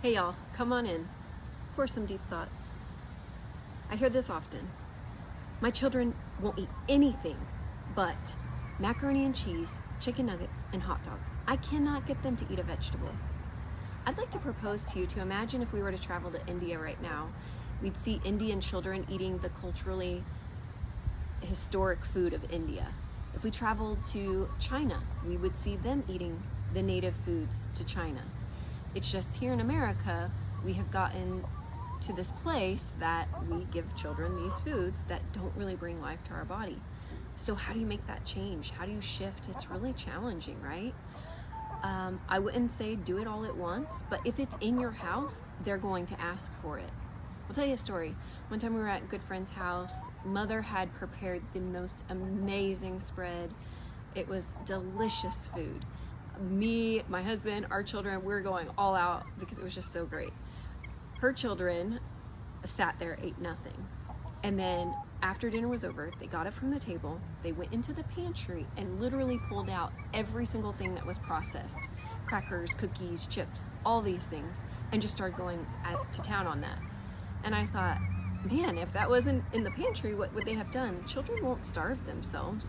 Hey y'all, come on in for some deep thoughts. I hear this often. My children won't eat anything but macaroni and cheese, chicken nuggets, and hot dogs. I cannot get them to eat a vegetable. I'd like to propose to you to imagine if we were to travel to India right now, we'd see Indian children eating the culturally historic food of India. If we traveled to China, we would see them eating the native foods to China. It's just here in America, we have gotten to this place that we give children these foods that don't really bring life to our body. So how do you make that change? How do you shift? It's really challenging, right? I wouldn't say do it all at once, but if it's in your house, they're going to ask for it. I'll tell you a story. One time we were at a good friend's house. Mother had prepared the most amazing spread. It was delicious food. Me, my husband, our children, we were going all out because it was just so great. Her children sat there, ate nothing. And then after dinner was over, they got up from the table, they went into the pantry and literally pulled out every single thing that was processed. Crackers, cookies, chips, all these things, and just started going to town on that. And I thought, man, if that wasn't in the pantry, what would they have done? Children won't starve themselves.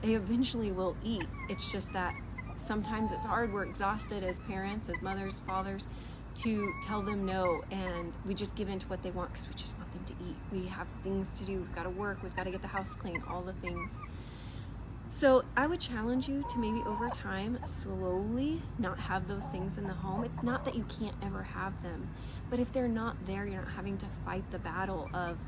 They eventually will eat. It's just that sometimes it's hard. We're exhausted as parents, as mothers, fathers, to tell them no, and we just give in to what they want because we just want them to eat. We have things to do. We've got to work. We've got to get the house clean, all the things. So I would challenge you to maybe over time, slowly not have those things in the home. It's not that you can't ever have them, but if they're not there, you're not having to fight the battle of,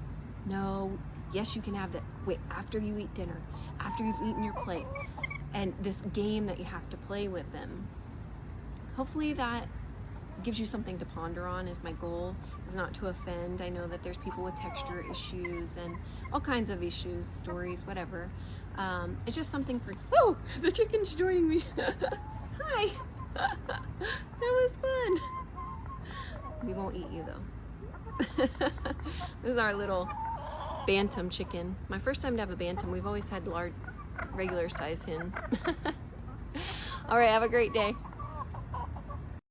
no, yes, you can have that. Wait, after you eat dinner, after you've eaten your plate, and this game that you have to play with them. Hopefully that gives you something to ponder on. Is my goal is not to offend. I know that there's people with texture issues and all kinds of issues, stories, whatever. It's just something for, oh, the chicken's joining me. Hi, that was fun. We won't eat you though. This is our little bantam chicken. My first time to have a bantam. We've always had large, regular size hens. All right, have a great day.